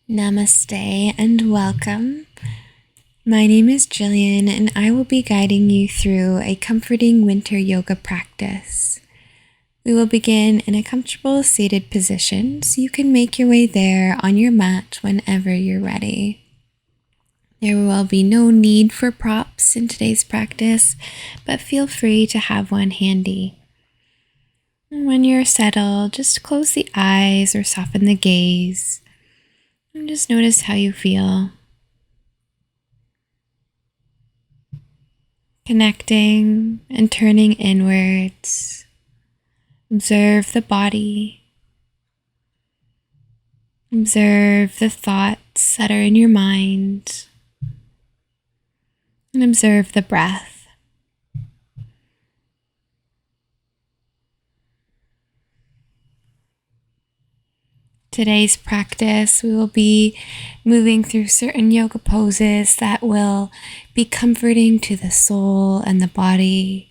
Namaste and welcome. My name is Jillian and I will be guiding you through a comforting winter yoga practice. We will begin in a comfortable seated position so you can make your way there on your mat whenever you're ready. There will be no need for props in today's practice, but feel free to have one handy. And when you're settled, just close the eyes or soften the gaze. And just notice how you feel. Connecting and turning inwards. Observe the body. Observe the thoughts that are in your mind. And observe the breath. Today's practice, we will be moving through certain yoga poses that will be comforting to the soul and the body,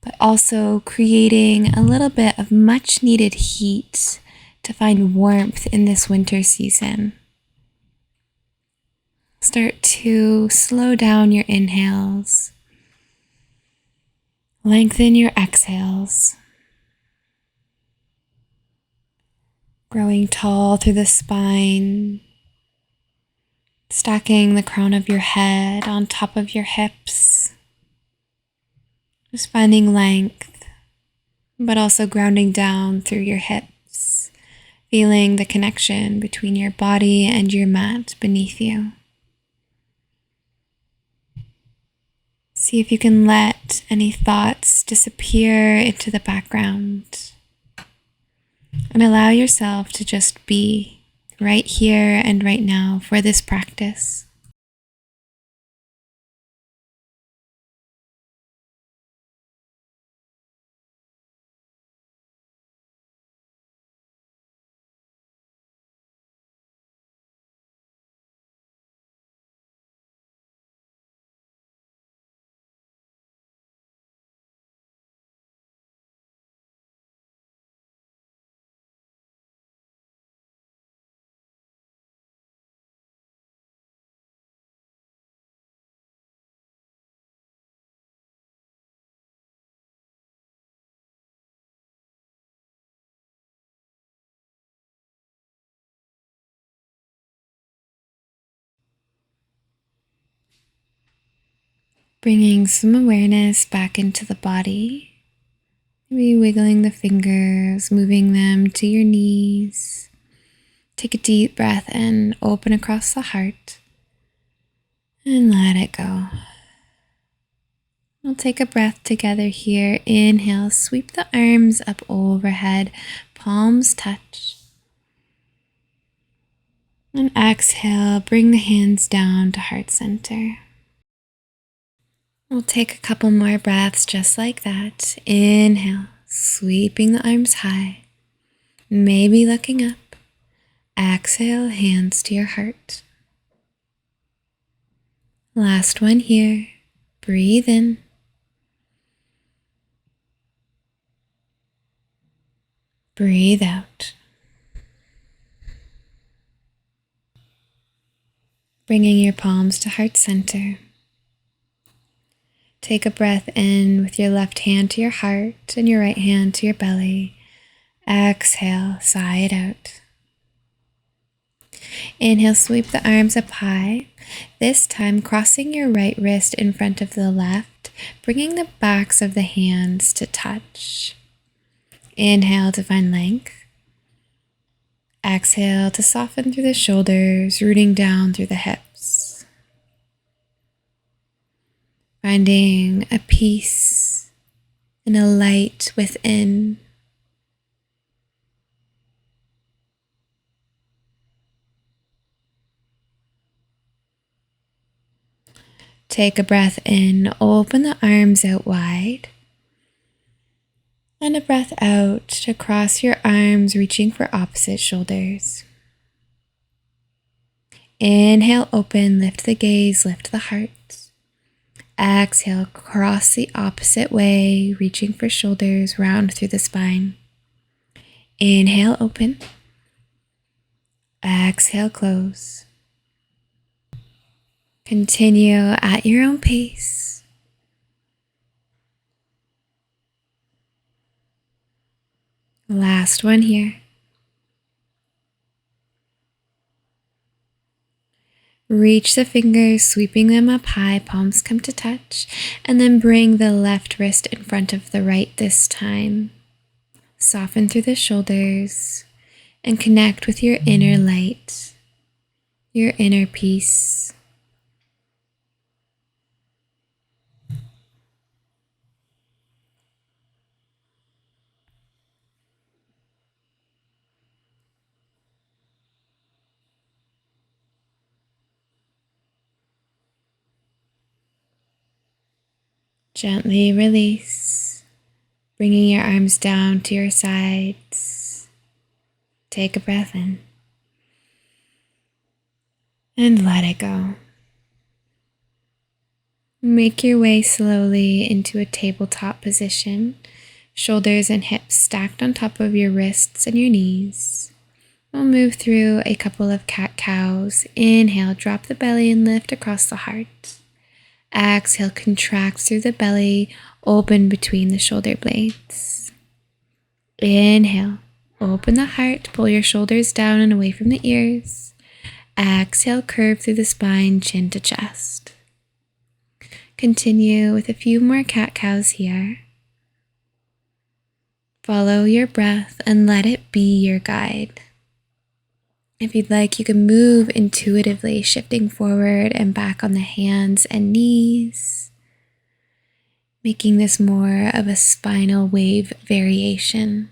but also creating a little bit of much needed heat to find warmth in this winter season. Start to slow down your inhales. Lengthen your exhales. Growing tall through the spine, stacking the crown of your head on top of your hips, just finding length, but also grounding down through your hips, feeling the connection between your body and your mat beneath you. See if you can let any thoughts disappear into the background. And allow yourself to just be right here and right now for this practice. Bringing some awareness back into the body. Maybe wiggling the fingers, moving them to your knees. Take a deep breath in, open across the heart, and let it go. We'll take a breath together here. Inhale, sweep the arms up overhead, palms touch. And exhale, bring the hands down to heart center. We'll take a couple more breaths just like that. Inhale, sweeping the arms high, maybe looking up. Exhale, hands to your heart. Last one here. Breathe in. Breathe out. Bringing your palms to heart center. Take a breath in with your left hand to your heart and your right hand to your belly. Exhale, sigh it out. Inhale, sweep the arms up high. This time, crossing your right wrist in front of the left, bringing the backs of the hands to touch. Inhale to find length. Exhale to soften through the shoulders, rooting down through the hips. Finding a peace and a light within. Take a breath in, open the arms out wide. And a breath out to cross your arms, reaching for opposite shoulders. Inhale, open, lift the gaze, lift the heart. Exhale, cross the opposite way, reaching for shoulders, round through the spine. Inhale, open. Exhale, close. Continue at your own pace. Last one here. Reach the fingers, sweeping them up high, palms come to touch, and then bring the left wrist in front of the right this time. Soften through the shoulders and connect with your inner light, your inner peace. Gently release, bringing your arms down to your sides. Take a breath in and let it go. Make your way slowly into a tabletop position, shoulders and hips stacked on top of your wrists and your knees. We'll move through a couple of cat-cows. Inhale, drop the belly and lift across the heart. Exhale, contract through the belly, open between the shoulder blades. Inhale, open the heart, pull your shoulders down and away from the ears. Exhale, curve through the spine, chin to chest. Continue with a few more cat-cows here. Follow your breath and let it be your guide. If you'd like, you can move intuitively, shifting forward and back on the hands and knees, making this more of a spinal wave variation.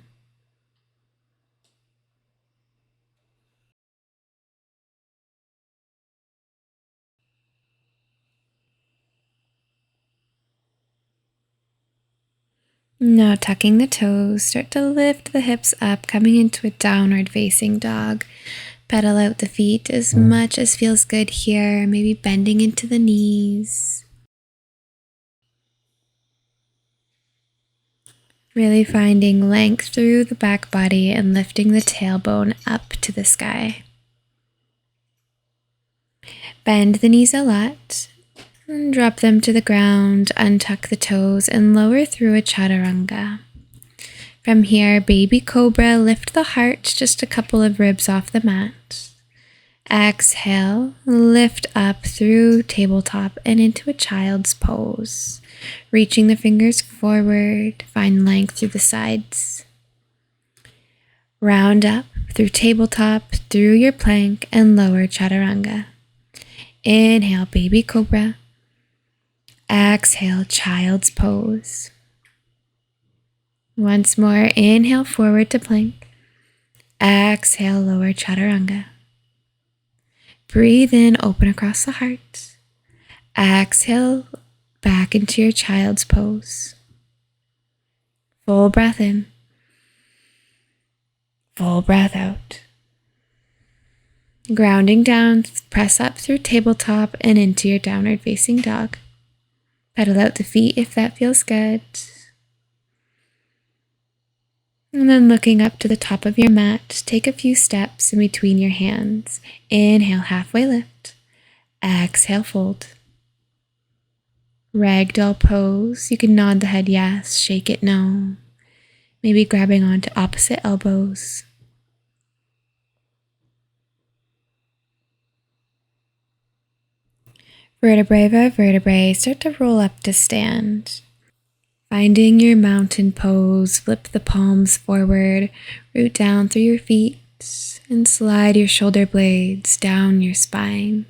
Now tucking the toes, start to lift the hips up, coming into a downward facing dog. Pedal out the feet as much as feels good here, maybe bending into the knees. Really finding length through the back body and lifting the tailbone up to the sky. Bend the knees a lot and drop them to the ground, untuck the toes and lower through a chaturanga. From here, baby cobra, lift the heart just a couple of ribs off the mat. Exhale, lift up through tabletop and into a child's pose. Reaching the fingers forward, find length through the sides. Round up through tabletop, through your plank, and lower chaturanga. Inhale, baby cobra. Exhale, child's pose. Once more, inhale forward to plank. Exhale, lower chaturanga. Breathe in, open across the heart. Exhale, back into your child's pose. Full breath in. Full breath out. Grounding down, press up through tabletop and into your downward facing dog. Pedal out the feet if that feels good. And then looking up to the top of your mat, take a few steps in between your hands. Inhale, halfway lift. Exhale, fold. Ragdoll pose. You can nod the head yes, shake it no. Maybe grabbing onto opposite elbows. Vertebrae by vertebrae, start to roll up to stand. Finding your mountain pose, flip the palms forward, root down through your feet, and slide your shoulder blades down your spine.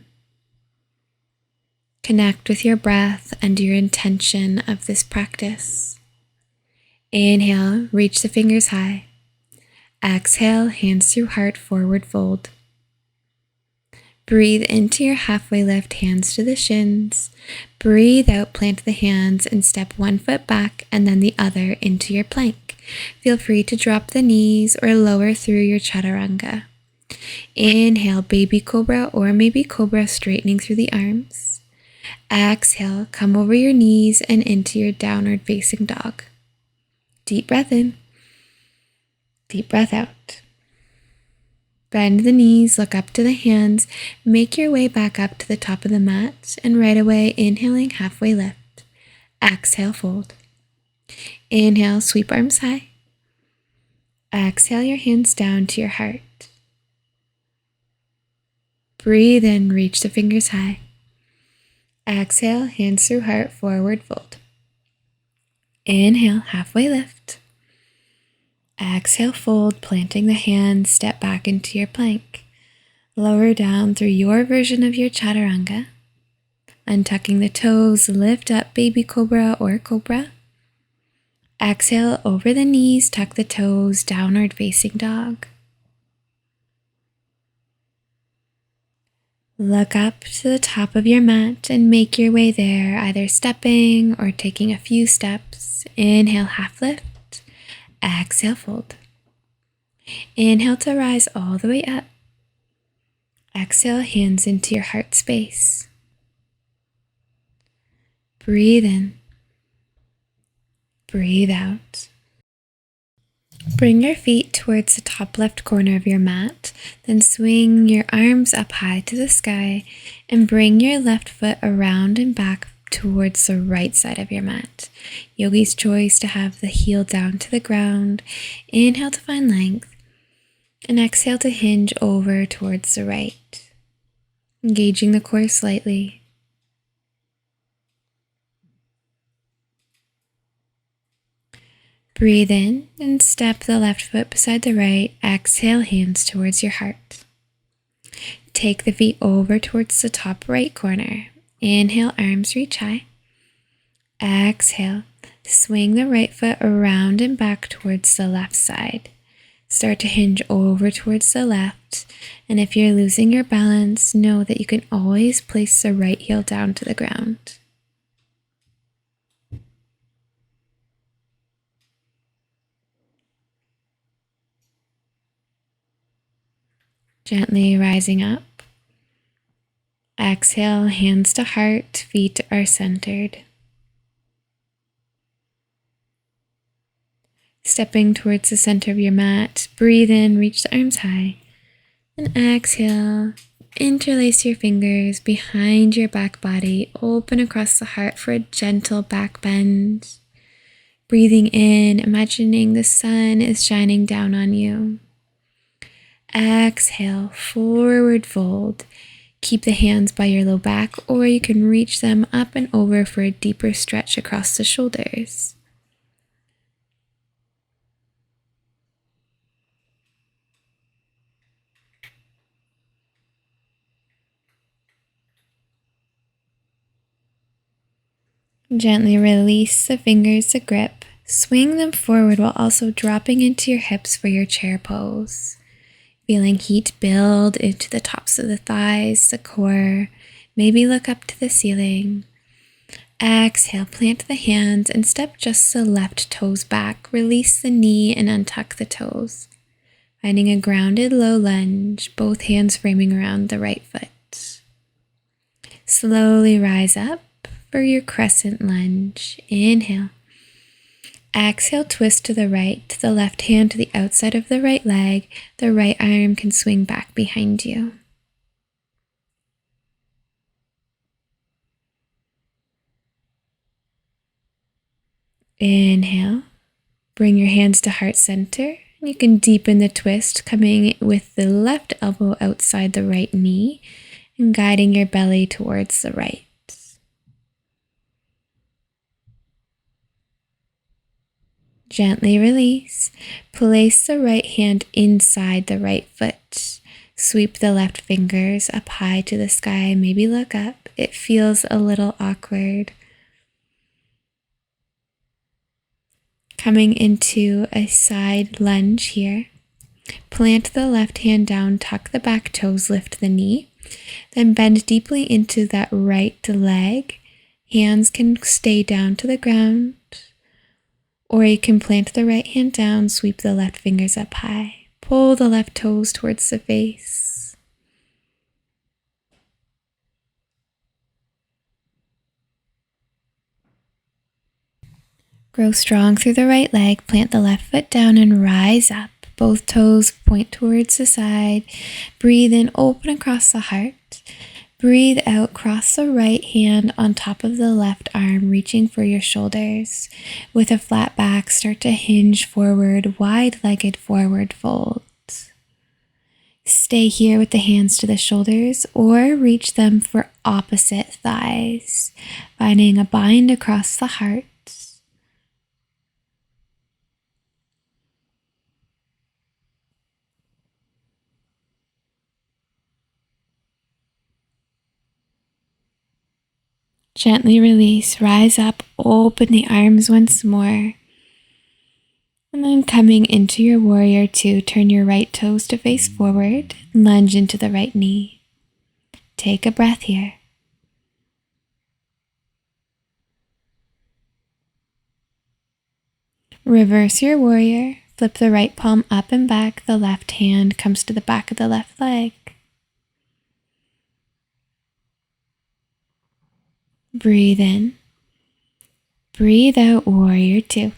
Connect with your breath and your intention of this practice. Inhale, reach the fingers high. Exhale, hands through heart, forward fold. Breathe into your halfway lift, hands to the shins. Breathe out, plant the hands and step one foot back and then the other into your plank. Feel free to drop the knees or lower through your chaturanga. Inhale, baby cobra or maybe cobra, straightening through the arms. Exhale, come over your knees and into your downward facing dog. Deep breath in. Deep breath out. Bend the knees, look up to the hands, make your way back up to the top of the mat, and right away, inhaling, halfway lift. Exhale, fold. Inhale, sweep arms high. Exhale your hands down to your heart. Breathe in, reach the fingers high. Exhale, hands through heart, forward fold. Inhale, halfway lift. Exhale, fold, planting the hands, step back into your plank. Lower down through your version of your chaturanga. Untucking the toes, lift up baby cobra or cobra. Exhale over the knees, tuck the toes, downward facing dog. Look up to the top of your mat and make your way there, either stepping or taking a few steps. Inhale, half lift. Exhale, fold. Inhale to rise all the way up. Exhale, hands into your heart space. Breathe in. Breathe out. Bring your feet towards the top left corner of your mat, then swing your arms up high to the sky and bring your left foot around and back towards the right side of your mat. Yogi's choice to have the heel down to the ground. Inhale to find length and exhale to hinge over towards the right, engaging the core slightly. Breathe in and step the left foot beside the right. Exhale, hands towards your heart. Take the feet over towards the top right corner. Inhale, arms reach high. Exhale, swing the right foot around and back towards the left side. Start to hinge over towards the left. And if you're losing your balance, know that you can always place the right heel down to the ground. Gently rising up. Exhale, hands to heart, feet are centered. Stepping towards the center of your mat, breathe in, reach the arms high. And exhale, interlace your fingers behind your back body, open across the heart for a gentle back bend. Breathing in, imagining the sun is shining down on you. Exhale, forward fold. Keep the hands by your low back, or you can reach them up and over for a deeper stretch across the shoulders. Gently release the fingers to grip. Swing them forward while also dropping into your hips for your chair pose. Feeling heat build into the tops of the thighs, the core. Maybe look up to the ceiling. Exhale, plant the hands and step just the left toes back. Release the knee and untuck the toes. Finding a grounded low lunge, both hands framing around the right foot. Slowly rise up for your crescent lunge. Inhale. Exhale, twist to the right, the left hand to the outside of the right leg. The right arm can swing back behind you. Inhale. Bring your hands to heart center. You can deepen the twist, coming with the left elbow outside the right knee and guiding your belly towards the right. Gently release. Place the right hand inside the right foot. Sweep the left fingers up high to the sky. Maybe look up. It feels a little awkward. Coming into a side lunge here. Plant the left hand down, tuck the back toes, lift the knee. Then bend deeply into that right leg. Hands can stay down to the ground. Or you can plant the right hand down, sweep the left fingers up high. Pull the left toes towards the face. Grow strong through the right leg, plant the left foot down and rise up. Both toes point towards the side. Breathe in, open across the heart. Breathe out, cross the right hand on top of the left arm, reaching for your shoulders. With a flat back, start to hinge forward, wide-legged forward fold. Stay here with the hands to the shoulders or reach them for opposite thighs, finding a bind across the heart. Gently release, rise up, open the arms once more. And then coming into your warrior two, turn your right toes to face forward, lunge into the right knee. Take a breath here. Reverse your warrior, flip the right palm up and back, the left hand comes to the back of the left leg. Breathe in. Breathe out, warrior two.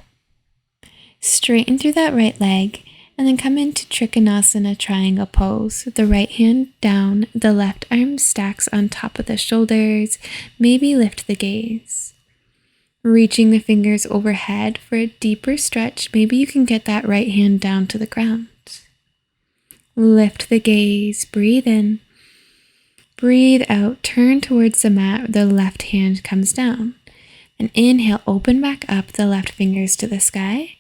Straighten through that right leg and then come into Trikonasana triangle pose. The right hand down, the left arm stacks on top of the shoulders. Maybe lift the gaze. Reaching the fingers overhead for a deeper stretch. Maybe you can get that right hand down to the ground. Lift the gaze, breathe in. Breathe out, turn towards the mat, the left hand comes down. And inhale, open back up, the left fingers to the sky.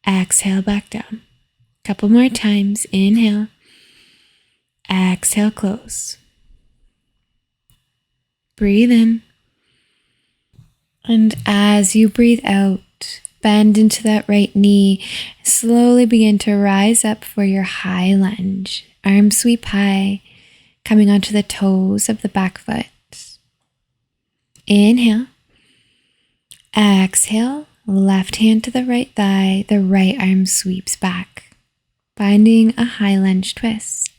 Exhale, back down. Couple more times, inhale. Exhale, close. Breathe in. And as you breathe out, bend into that right knee. Slowly begin to rise up for your high lunge. Arms sweep high, coming onto the toes of the back foot. Inhale. Exhale, left hand to the right thigh, the right arm sweeps back, finding a high lunge twist.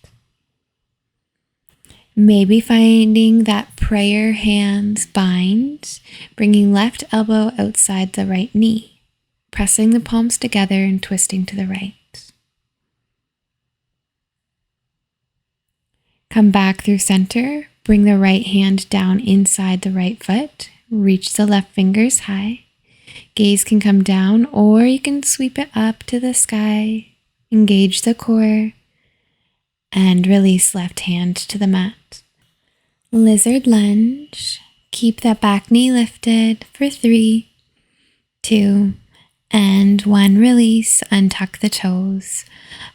Maybe finding that prayer hands bind, bringing left elbow outside the right knee, pressing the palms together and twisting to the right. Come back through center, bring the right hand down inside the right foot, reach the left fingers high. Gaze can come down or you can sweep it up to the sky. Engage the core and release left hand to the mat. Lizard lunge. Keep that back knee lifted for 3, 2, and 1. Release. Untuck the toes.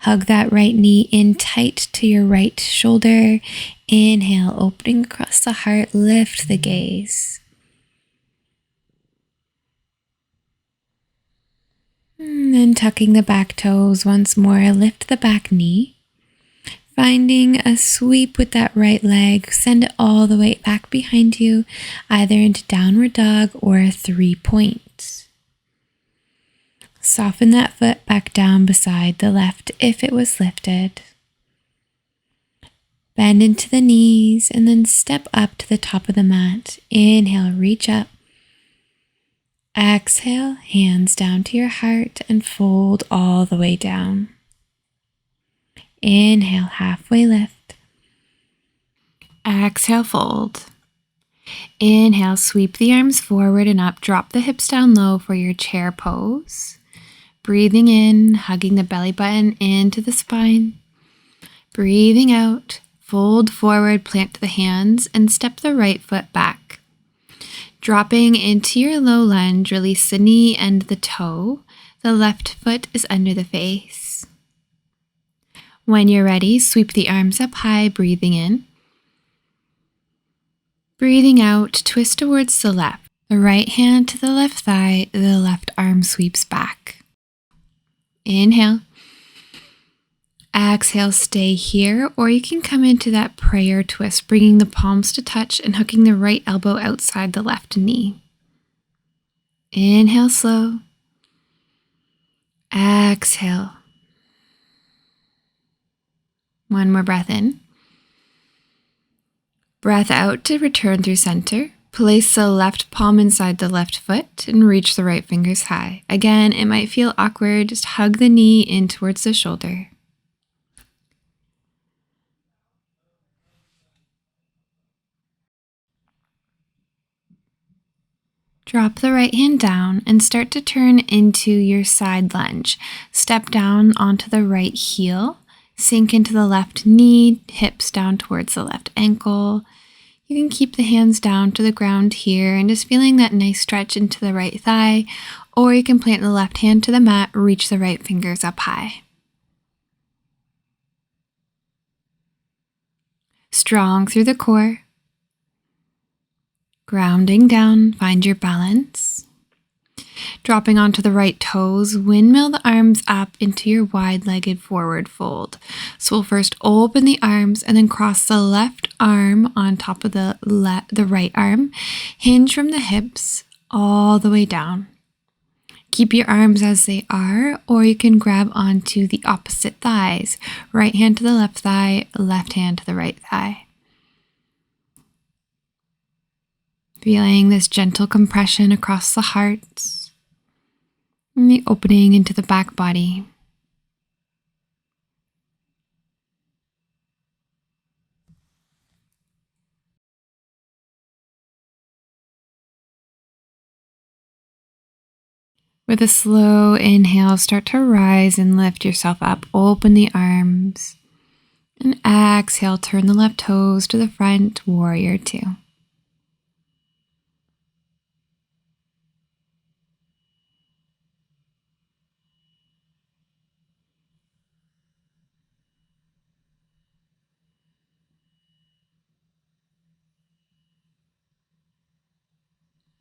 Hug that right knee in tight to your right shoulder. Inhale, opening across the heart. Lift the gaze. And then tucking the back toes once more, lift the back knee. Finding a sweep with that right leg, send it all the way back behind you, either into downward dog or a 3-point. Soften that foot back down beside the left if it was lifted. Bend into the knees and then step up to the top of the mat. Inhale, reach up. Exhale, hands down to your heart and fold all the way down. Inhale, halfway lift. Exhale, fold. Inhale, sweep the arms forward and up. Drop the hips down low for your chair pose. Breathing in, hugging the belly button into the spine. Breathing out, fold forward, plant the hands, and step the right foot back. Dropping into your low lunge, release the knee and the toe. The left foot is under the face. When you're ready, sweep the arms up high, breathing in. Breathing out, twist towards the left. The right hand to the left thigh, the left arm sweeps back. Inhale. Exhale, stay here, or you can come into that prayer twist, bringing the palms to touch and hooking the right elbow outside the left knee. Inhale slow. Exhale. One more breath in. Breath out to return through center. Place the left palm inside the left foot and reach the right fingers high. Again, it might feel awkward. Just hug the knee in towards the shoulder. Drop the right hand down and start to turn into your side lunge. Step down onto the right heel, sink into the left knee, hips down towards the left ankle. You can keep the hands down to the ground here and just feeling that nice stretch into the right thigh, or you can plant the left hand to the mat, reach the right fingers up high. Strong through the core. Grounding down, find your balance. Dropping onto the right toes, windmill the arms up into your wide-legged forward fold. So we'll first open the arms and then cross the left arm on top of the right arm. Hinge from the hips all the way down. Keep your arms as they are, or you can grab onto the opposite thighs. Right hand to the left thigh, left hand to the right thigh. Feeling this gentle compression across the heart and the opening into the back body. With a slow inhale, start to rise and lift yourself up. Open the arms. And exhale, turn the left toes to the front, warrior two.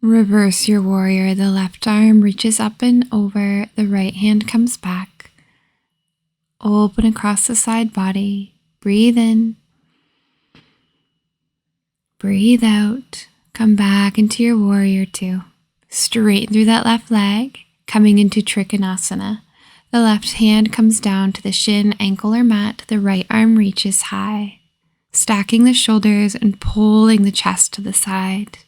Reverse your warrior. The left arm reaches up and over. The right hand comes back. Open across the side body. Breathe in. Breathe out. Come back into your warrior two. Straighten through that left leg. Coming into Trikonasana. The left hand comes down to the shin, ankle, or mat. The right arm reaches high. Stacking the shoulders and pulling the chest to the side.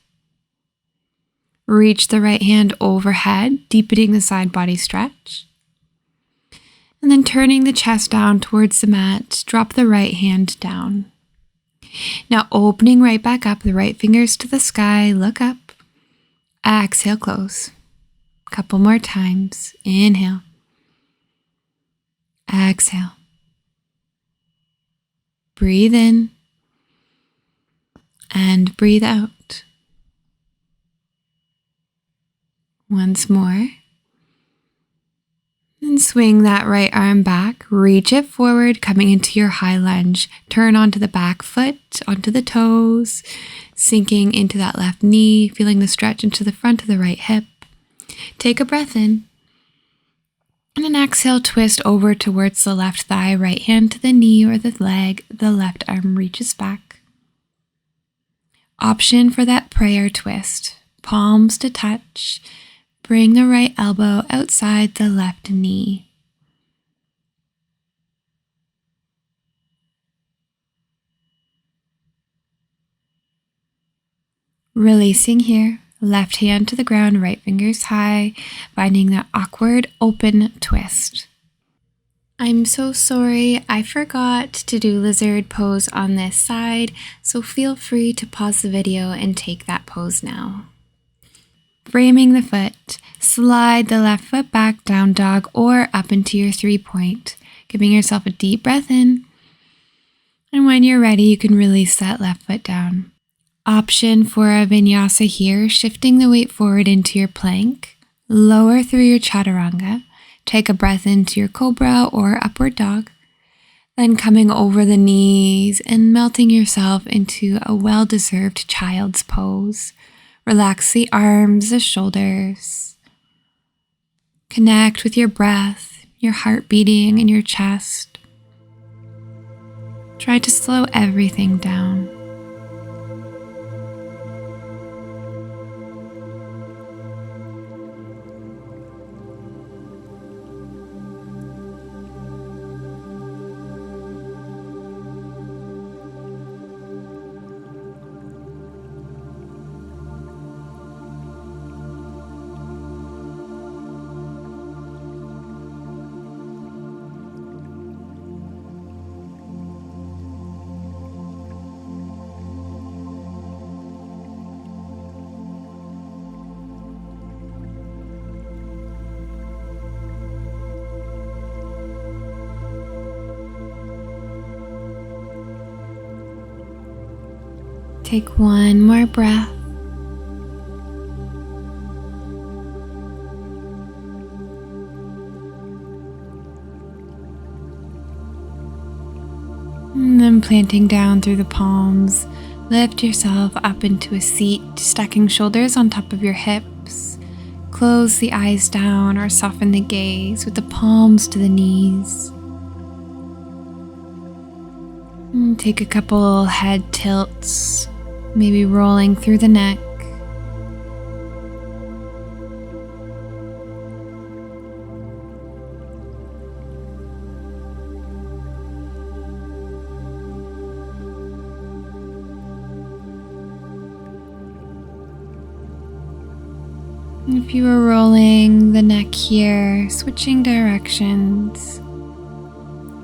Reach the right hand overhead, deepening the side body stretch. And then turning the chest down towards the mat, drop the right hand down. Now opening right back up, the right fingers to the sky, look up. Exhale, close. Couple more times. Inhale. Exhale. Breathe in. And breathe out. Once more. And swing that right arm back. Reach it forward, coming into your high lunge. Turn onto the back foot, onto the toes, sinking into that left knee, feeling the stretch into the front of the right hip. Take a breath in. And an exhale, twist over towards the left thigh, right hand to the knee or the leg. The left arm reaches back. Option for that prayer twist. Palms to touch. Bring the right elbow outside the left knee. Releasing here, left hand to the ground, right fingers high, finding that awkward open twist. I'm so sorry, I forgot to do lizard pose on this side, so feel free to pause the video and take that pose now. Framing the foot, slide the left foot back, down dog, or up into your 3-point, giving yourself a deep breath in. And when you're ready, you can release that left foot down. Option for a vinyasa here, shifting the weight forward into your plank, lower through your chaturanga, take a breath into your cobra or upward dog, then coming over the knees and melting yourself into a well-deserved child's pose. Relax the arms, the shoulders. Connect with your breath, your heart beating in your chest. Try to slow everything down. Take one more breath. And then planting down through the palms, lift yourself up into a seat, stacking shoulders on top of your hips. Close the eyes down or soften the gaze with the palms to the knees. And take a couple head tilts, maybe rolling through the neck. If you are rolling the neck here, switching directions,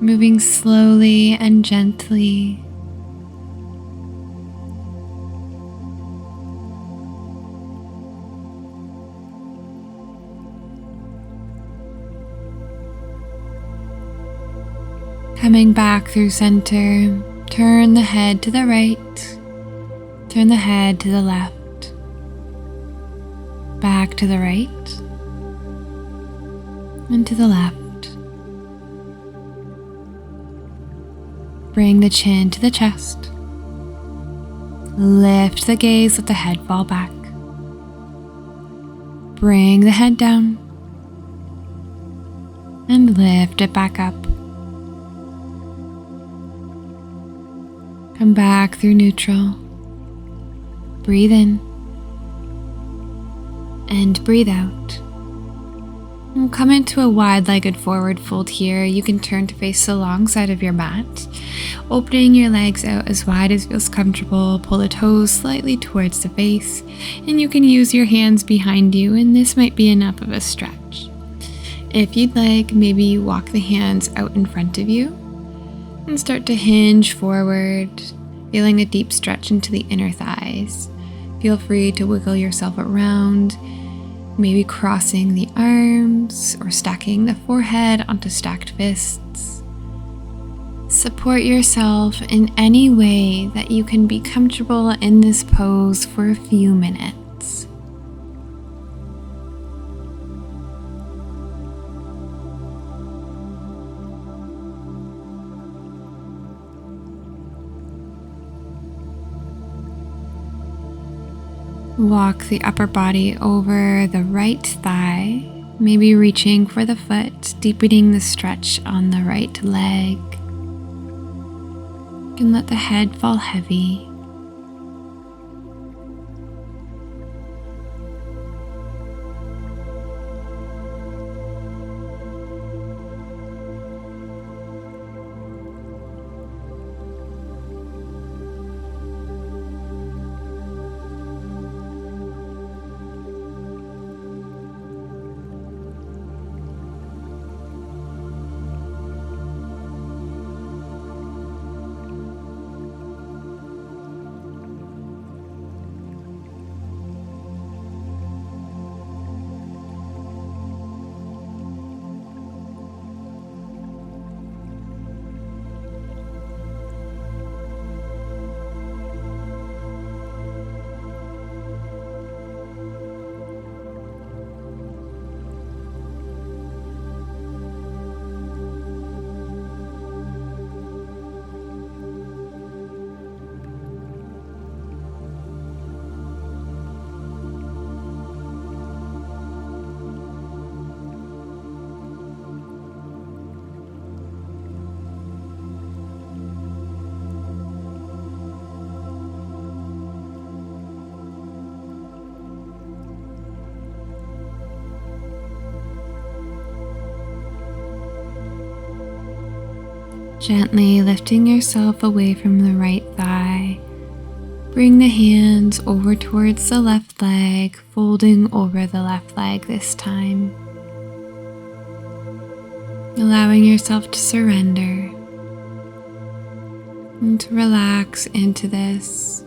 moving slowly and gently. Coming back through center, turn the head to the right, turn the head to the left. Back to the right and to the left. Bring the chin to the chest. Lift the gaze, let the head fall back. Bring the head down and lift it back up. Come back through neutral. Breathe in. And breathe out. We'll come into a wide-legged forward fold here. You can turn to face the long side of your mat, opening your legs out as wide as feels comfortable. Pull the toes slightly towards the face, and you can use your hands behind you, and this might be enough of a stretch. If you'd like, maybe you walk the hands out in front of you and start to hinge forward, feeling a deep stretch into the inner thighs. Feel free to wiggle yourself around, maybe crossing the arms or stacking the forehead onto stacked fists. Support yourself in any way that you can be comfortable in this pose for a few minutes. Walk the upper body over the right thigh, maybe reaching for the foot, deepening the stretch on the right leg. You can let the head fall heavy. Gently lifting yourself away from the right thigh. Bring the hands over towards the left leg, folding over the left leg this time. Allowing yourself to surrender and to relax into this.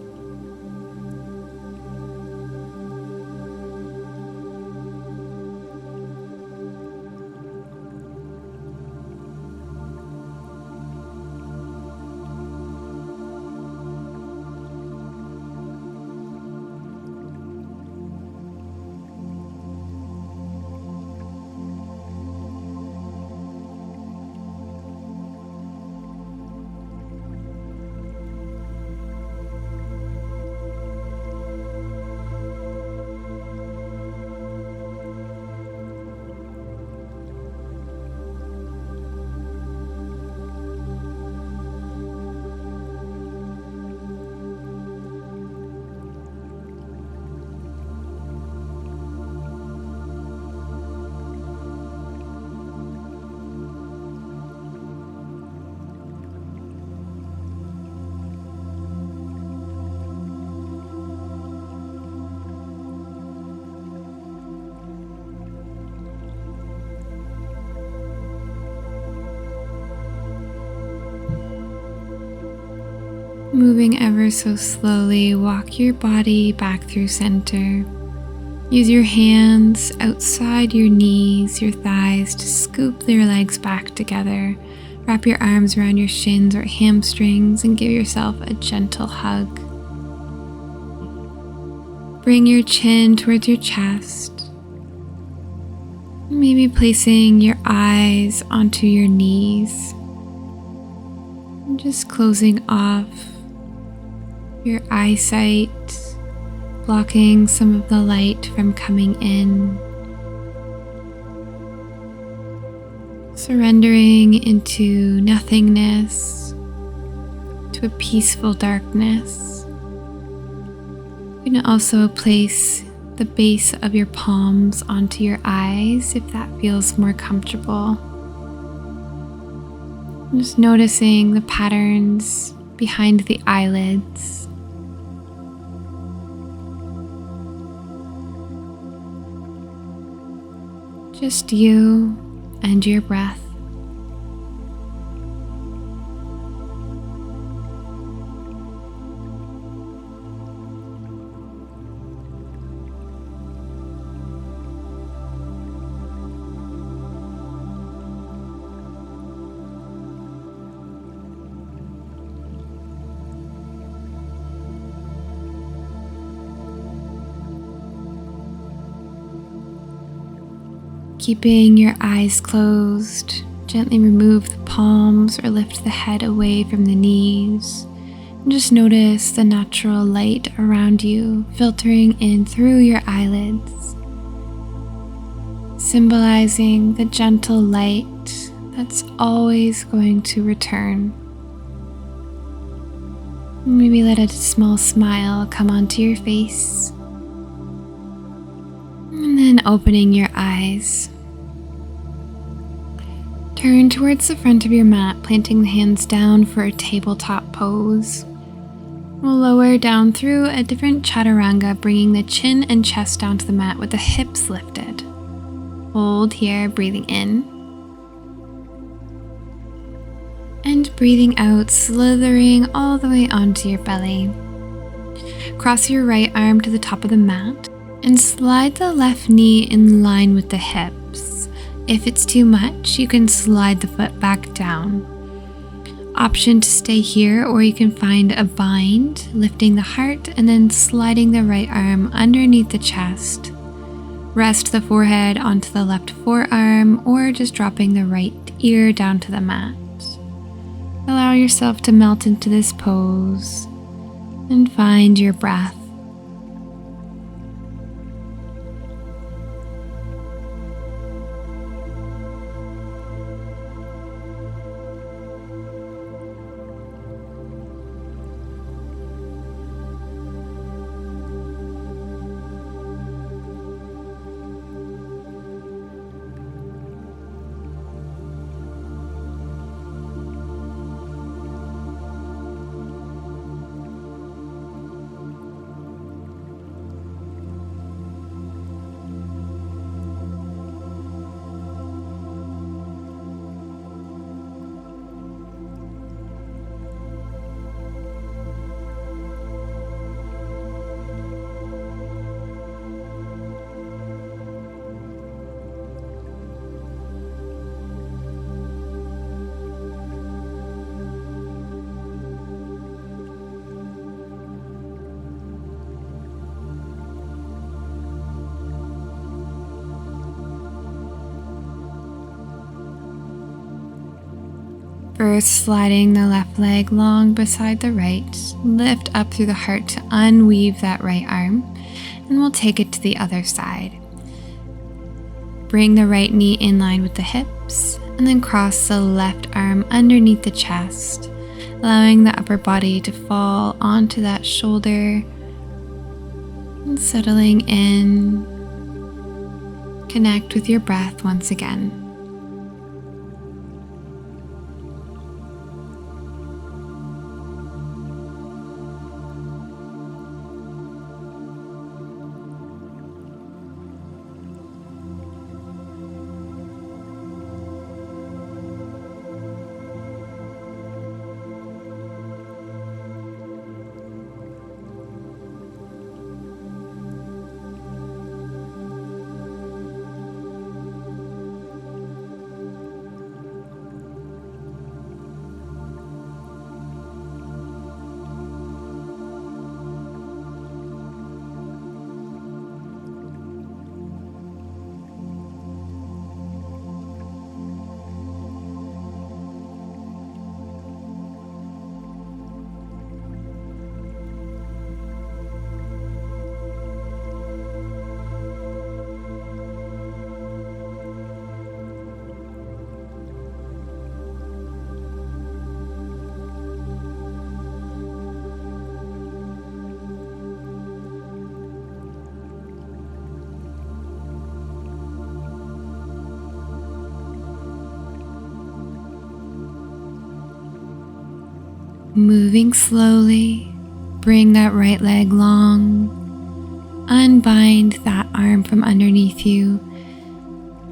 Moving ever so slowly, walk your body back through center. Use your hands outside your knees, your thighs to scoop your legs back together. Wrap your arms around your shins or hamstrings and give yourself a gentle hug. Bring your chin towards your chest. Maybe placing your eyes onto your knees. And just closing off your eyesight, blocking some of the light from coming in. Surrendering into nothingness, to a peaceful darkness. You can also place the base of your palms onto your eyes if that feels more comfortable. Just noticing the patterns behind the eyelids. Just you and your breath. Keeping your eyes closed, gently remove the palms or lift the head away from the knees. And just notice the natural light around you filtering in through your eyelids, symbolizing the gentle light that's always going to return. Maybe let a small smile come onto your face. And then opening your eyes. Turn towards the front of your mat, planting the hands down for a tabletop pose. We'll lower down through a different chaturanga, bringing the chin and chest down to the mat with the hips lifted. Hold here, breathing in. And breathing out, slithering all the way onto your belly. Cross your right arm to the top of the mat and slide the left knee in line with the hips. If it's too much, you can slide the foot back down. Option to stay here, or you can find a bind, lifting the heart and then sliding the right arm underneath the chest. Rest the forehead onto the left forearm, or just dropping the right ear down to the mat. Allow yourself to melt into this pose and find your breath. First, sliding the left leg long beside the right, lift up through the heart to unweave that right arm, and we'll take it to the other side. Bring the right knee in line with the hips, and then cross the left arm underneath the chest, allowing the upper body to fall onto that shoulder, and settling in. Connect with your breath once again. Moving slowly, bring that right leg long, unbind that arm from underneath you,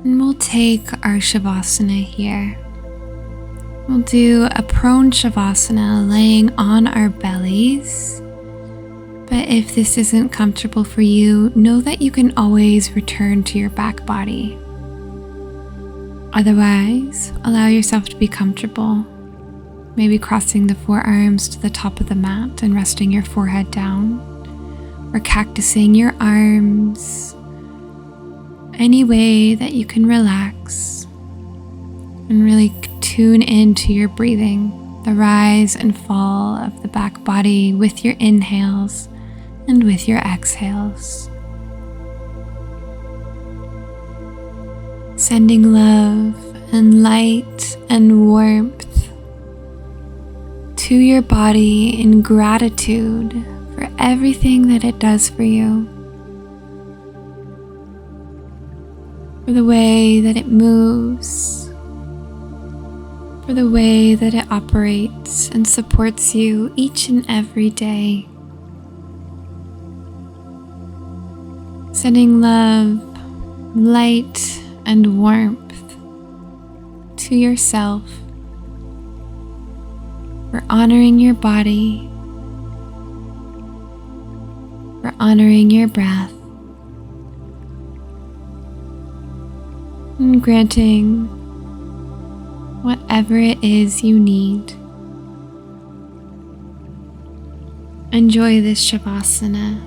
and we'll take our Shavasana here. We'll do a prone Shavasana laying on our bellies. But if this isn't comfortable for you, know that you can always return to your back body. Otherwise, allow yourself to be comfortable. Maybe crossing the forearms to the top of the mat and resting your forehead down, or cactusing your arms. Any way that you can relax and really tune into your breathing, the rise and fall of the back body with your inhales and with your exhales. Sending love and light and warmth to your body in gratitude for everything that it does for you, for the way that it moves, for the way that it operates and supports you each and every day. Sending love, light, and warmth to yourself for honoring your body, for honoring your breath, and granting whatever it is you need. Enjoy this Shavasana,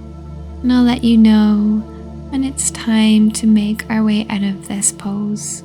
and I'll let you know when it's time to make our way out of this pose.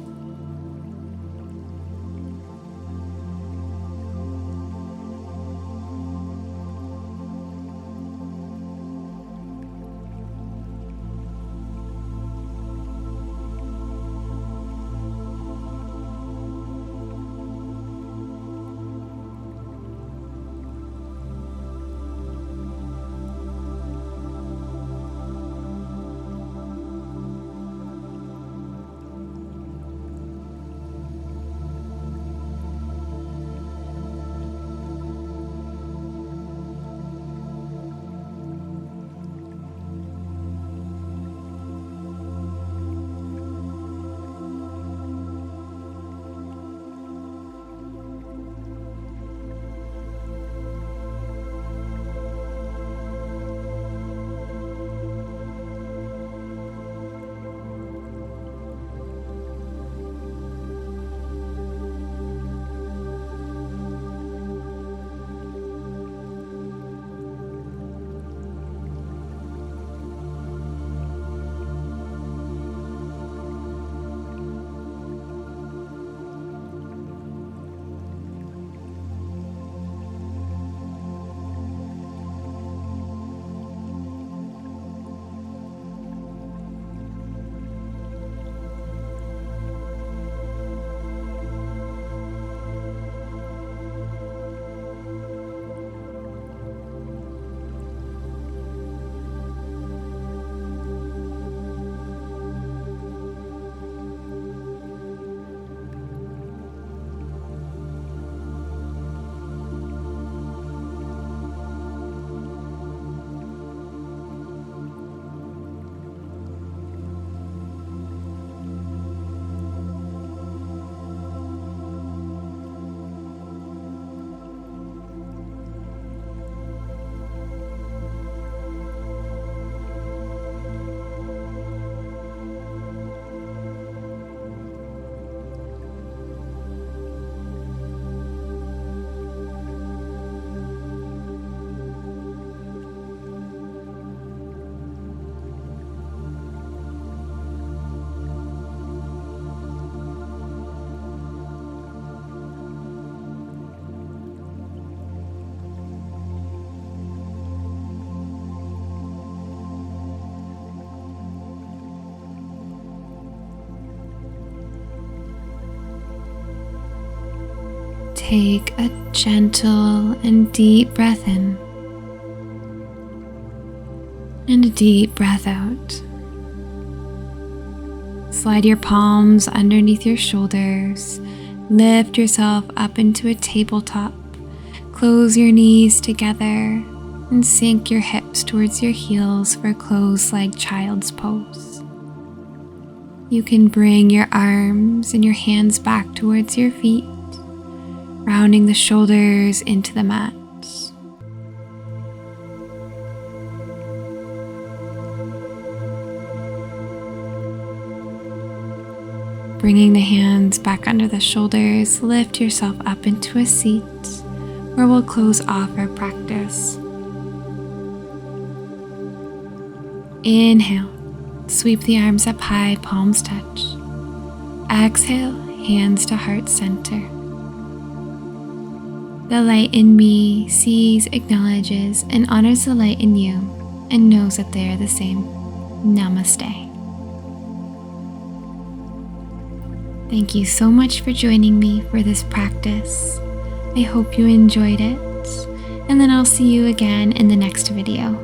Take a gentle and deep breath in and a deep breath out. Slide your palms underneath your shoulders. Lift yourself up into a tabletop. Close your knees together and sink your hips towards your heels for closed-legged child's pose. You can bring your arms and your hands back towards your feet, rounding the shoulders into the mat. Bringing the hands back under the shoulders, lift yourself up into a seat where we'll close off our practice. Inhale, sweep the arms up high, palms touch. Exhale, hands to heart center. The light in me sees, acknowledges, and honors the light in you and knows that they are the same. Namaste. Thank you so much for joining me for this practice. I hope you enjoyed it, and then I'll see you again in the next video.